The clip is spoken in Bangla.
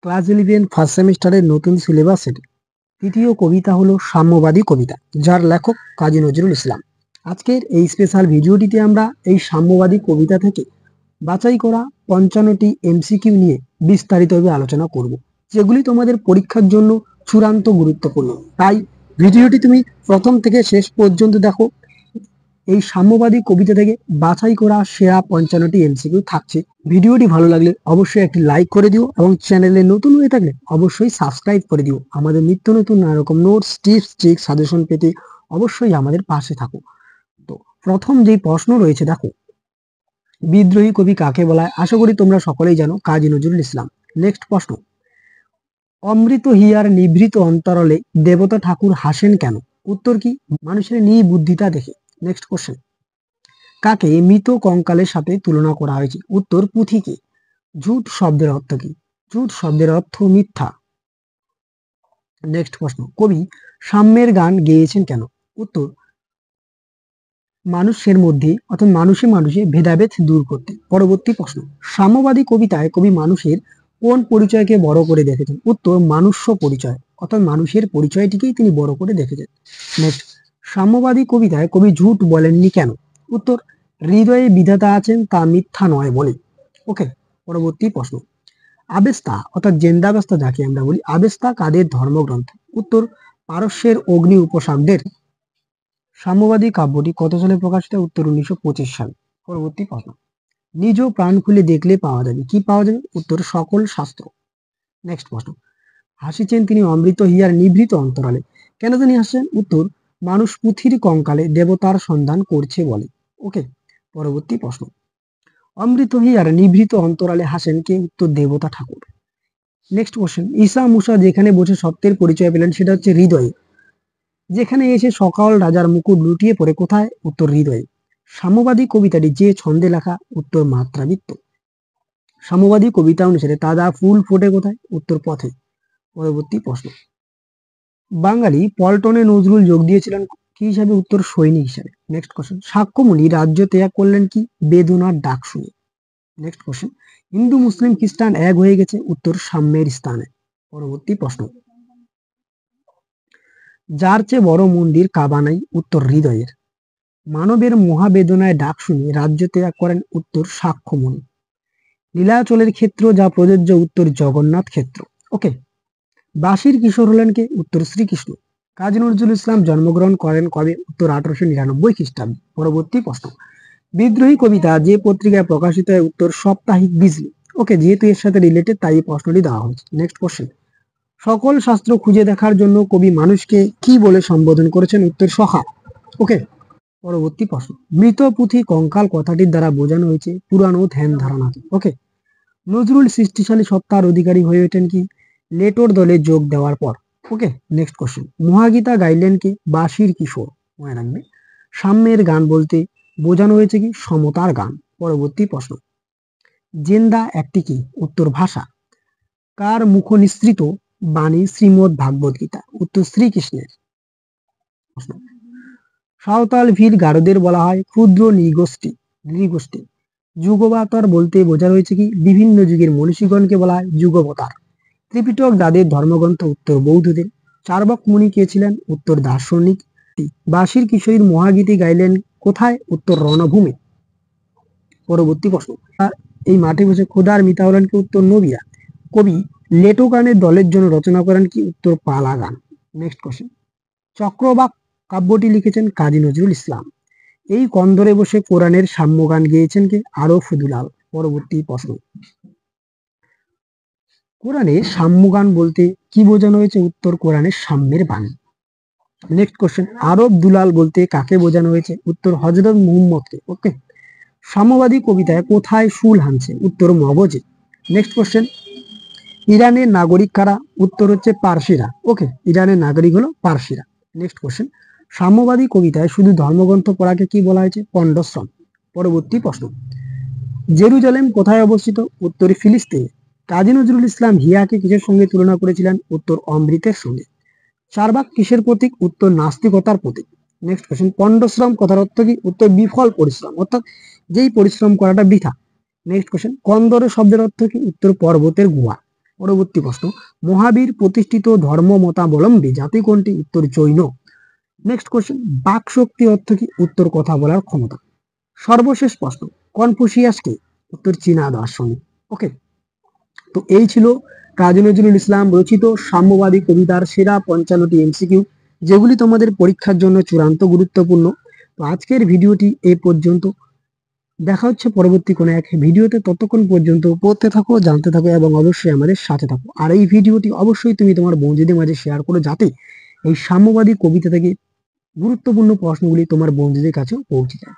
ক্লাস 11 ফার্স্ট সেমিস্টারের নতুন সিলেবাসের তৃতীয় কবিতা হলো সাম্যবাদী কবিতা, যার লেখক কাজী নজরুল ইসলাম। আজকের এই স্পেশাল ভিডিওটিতে আমরা এই সাম্যবাদী কবিতা থেকে বাছাই করা 55টি এমসিকিউ নিয়ে বিস্তারিতভাবে আলোচনা করব, যেগুলি তোমাদের পরীক্ষার জন্য চূড়ান্ত গুরুত্বপূর্ণ। তাই ভিডিওটি তুমি প্রথম থেকে শেষ পর্যন্ত দেখো। এই সাম্যবাদী কবিতা থেকে বাছাই করা সেরা 55টি এমসিকিউ থাকছে। ভিডিওটি ভালো লাগলে অবশ্যই একটি লাইক করে দিও এবং চ্যানেলে নতুন হয়ে থাকলে অবশ্যই সাবস্ক্রাইব করে দিও। আমাদের নিত্য নতুন নানা রকম নোটস, টিপস, ট্রিক্স, সাজেশন পেতে অবশ্যই আমাদের পাশে থাকো। তো প্রথম যেই প্রশ্ন রয়েছে দেখো, বিদ্রোহী কবি কাকে বলা হয়? আশা করি তোমরা সকলেই জানো, কাজী নজরুল ইসলাম। নেক্সট প্রশ্ন, অমৃত হিয়ার নিভৃত অন্তরলে দেবতা ঠাকুর হাসেন কেন? উত্তর কি? মানুষের নির্বুদ্ধিতা দেখে। নেক্সট কোশ্চেন, কাকে মৃত কঙ্কালের সাথে তুলনা করা হয়েছে? উত্তর পুঁথিকে। ঝুট শব্দের অর্থ কি? ঝুট শব্দের অর্থ মিথ্যা। নেক্সট প্রশ্ন, কবি সাম্যের গান গেয়েছেন কেন? উত্তর মানুষের মধ্যে অর্থাৎ মানুষে মানুষে ভেদাভেদ দূর করতে। পরবর্তী প্রশ্ন, সাম্যবাদী কবিতায় কবি মানুষের কোন পরিচয়কে বড় করে দেখেছেন? উত্তর মানুষ্য পরিচয়, অর্থাৎ মানুষের পরিচয়টিকেই তিনি বড় করে দেখেছেন। নেক্সট, সাম্যবাদী কবিতায় কবি ঝুট বলেননি কেন? উত্তর হৃদয়ে বিধাতা আছেন, তা মিথ্যা নয় বলে। ওকে, পরবর্তী প্রশ্ন, আবেস্তা অর্থাৎ জেন্দাবেস্তা যাকে আমরা বলি, আবেস্তা কাদের ধর্মগ্রন্থ? উত্তর পারস্যের অগ্নি উপাসকদের। সাম্যবাদী কাব্যটি কত সালে প্রকাশিত? উত্তর 1925 সালে। পরবর্তী প্রশ্ন, নিজ প্রাণ খুলে দেখলে পাওয়া যাবে, কি পাওয়া যাবে? উত্তর সকল শাস্ত্র। নেক্সট প্রশ্ন, হাসিছেন তিনি অমৃত হিয়ার নিভৃত অন্তরালে, কেন তিনি হাসছেন? উত্তর মানুষ পুঁথির কঙ্কালে দেবতার সন্ধান করছে বলে। ওকে, পরবর্তী প্রশ্ন, অমৃত হিয়ার নিভৃত অন্তরালে হাসেন কে? উত্তর দেবতা ঠাকুর। নেক্সট কোশ্চেন, ঈসা মুসা যেখানে বসে সত্যের পরিচয় পেলেন সেটা হচ্ছে হৃদয়ে, যেখানে এসে সকাল রাজার মুকুট লুটিয়ে পড়ে কোথায়? উত্তর হৃদয়ে। সাম্যবাদী কবিতাটি যে ছন্দে লেখা? উত্তর মাত্রাবৃত্ত। সাম্যবাদী কবিতা অনুসারে তাজা ফুল ফোটে কোথায়? উত্তর পথে। পরবর্তী প্রশ্ন, বাঙালি পল্টনে নজরুল যোগ দিয়েছিলেন কি হিসাবে? উত্তর সৈনিক হিসাবে। নেক্সট কোশ্চেন, সাক্ষ্যমণি রাজ্য ত্যাগ করলেন কি? বেদনার ডাক শুনে। নেক্সট কোশ্চেন, হিন্দু মুসলিম খ্রিস্টান এক হয়ে গেছে? উত্তর সাম্যের স্থানে। পরবর্তী প্রশ্ন, যার চেয়ে বড় মন্দির কাবা নাই? উত্তর হৃদয়ের। মানবের মহাবেদনায় ডাক শুনে রাজ্য ত্যাগ করেন? উত্তর সাক্ষ্যমণি। নীলাচলের ক্ষেত্র যা প্রযোজ্য? উত্তর জগন্নাথ ক্ষেত্র। ওকে, বাঁশির কিশোর হলেন কে? উত্তর শ্রীকৃষ্ণ। কাজী নজরুল ইসলাম জন্মগ্রহণ করেন কবে? উত্তর 1899 খ্রিস্টাব্দে। পরবর্তী প্রশ্ন, বিদ্রোহী কবিতা যে পত্রিকায় প্রকাশিত হয়? উত্তর সাপ্তাহিক বিজলি। ওকে, যেহেতু এর সাথে রিলেটেড তাই এই প্রশ্নটি দেওয়া হয়েছে। নেক্সট কোশ্চেন, সকল শাস্ত্র খুঁজে দেখার জন্য কবি মানুষকে কি বলে সম্বোধন করেছেন? উত্তর সখা। ওকে, পরবর্তী প্রশ্ন, মৃত পুঁথি কঙ্কাল কথাটির দ্বারা বোঝানো হয়েছে পুরানো ধ্যান ধারণাকে। ওকে, নজরুল সৃষ্টিশালী সত্তার অধিকারী হয়ে ওঠেন কি? লেটোর দলে যোগ দেওয়ার পর। ওকে, নেক্সট কোশ্চেন, মহাগীতা গাইলেন কি? বাঁশির কিশোর। মনে রাখবে, সাম্যের গান বলতে বোঝানো হয়েছে কি? সমতার গান। পরবর্তী প্রশ্ন, জেন্দা একটি কি? উত্তর ভাষা। কার মুখ নিঃসৃত বাণী শ্রীমদ ভাগবত গীতা? উত্তর শ্রীকৃষ্ণের। প্রশ্ন, সাঁওতাল ভিড় গারদের বলা হয় ক্ষুদ্র নৃগোষ্ঠী। যুগবাতার বলতে বোঝা হয়েছে কি? বিভিন্ন যুগের মনীষীগণকে বলা হয় যুগবতার। ত্রিপিটক যাদের ধর্মগ্রন্থ? উত্তর বৌদ্ধদের। চার্বাক মুনি কে ছিলেন? উত্তর দার্শনিক। বাঁশির কিশোরীর মহাগীতি গাইলেন কোথায়? উত্তর রণভূমি। পরবর্তী প্রশ্ন, এই মাঠে বসে খোদার মিতা হলেন কি? উত্তর নবীরা। কবি লেটো গানের দলের জন্য রচনা করেন কি? উত্তর পালা গান। নেক্সট কোশ্চেন, চক্রবাক কাব্যটি লিখেছেন কাজী নজরুল ইসলাম। এই কন্দরে বসে কোরআনের সাম্য গান গেয়েছেন কে? আরফ দুলাল। পরবর্তী প্রশ্ন, কোরআনে সাম্য গান বলতে কি বোঝানো হয়েছে? উত্তর কোরআনের সাম্যের বাণী। নেক্সট কোশ্চেন, আরব দুলাল বলতে কাকে বোঝানো হয়েছে? উত্তর হযরত মুহাম্মদকে। ওকে, সাম্যবাদী কবিতায় কোথায় শুল হানছে? উত্তর মগজে। নেক্সট কোশ্চেন, ইরানের নাগরিক কারা? উত্তর হচ্ছে পারসিরা। ওকে, ইরানের নাগরিক হলো পারসিরা। নেক্সট কোশ্চেন, সাম্যবাদী কবিতায় শুধু ধর্মগ্রন্থ পড়াকে কি বলা হয়েছে? পণ্ডশ্রম। পরবর্তী প্রশ্ন, জেরুজালেম কোথায় অবস্থিত? উত্তর ফিলিস্তিনে। কাজী নজরুল ইসলাম হিয়াকে কিসের সঙ্গে তুলনা করেছিলেন? উত্তর অমৃতের সঙ্গে। চারবাক কিসের প্রতীক? উত্তর নাস্তিকতার প্রতীক। নেক্সট কোশ্চেন, পণ্ডশ্রম কথার অর্থ কি? উত্তর বিফল পরিশ্রম, অর্থাৎ যেই পরিশ্রম করাটা বৃথা। নেক্সট কোশ্চেন, কন্দর শব্দের অর্থ কি? উত্তর পর্বতের গুহা। পরবর্তী প্রশ্ন, মহাবীর প্রতিষ্ঠিত ধর্ম মতাবলম্বী জাতি কোনটি? উত্তর জৈন। নেক্সট কোশ্চেন, বাক শক্তি অর্থ কি? উত্তর কথা বলার ক্ষমতা। সর্বশেষ প্রশ্ন, কনফুসিয়াস কে? উত্তর চীনা দার্শনিক। ওকে, তো এই ছিল কাজী নজরুল ইসলাম রচিত সাম্যবাদী কবিতার সেরা 55টি এমসিকিউ, যেগুলি তোমাদের পরীক্ষার জন্য চূড়ান্ত গুরুত্বপূর্ণ। তো আজকের ভিডিওটি এই পর্যন্ত, দেখা হচ্ছে পরবর্তী কোনো এক ভিডিওতে। ততক্ষণ পর্যন্ত পড়তে থাকো, জানতে থাকো এবং অবশ্যই আমাদের সাথে থাকো। আর এই ভিডিওটি অবশ্যই তুমি তোমার বন্ধুদের মাঝে শেয়ার করো, যাতে এই সাম্যবাদী কবিতা থেকে গুরুত্বপূর্ণ প্রশ্নগুলি তোমার বন্ধুদের কাছেও পৌঁছে যায়।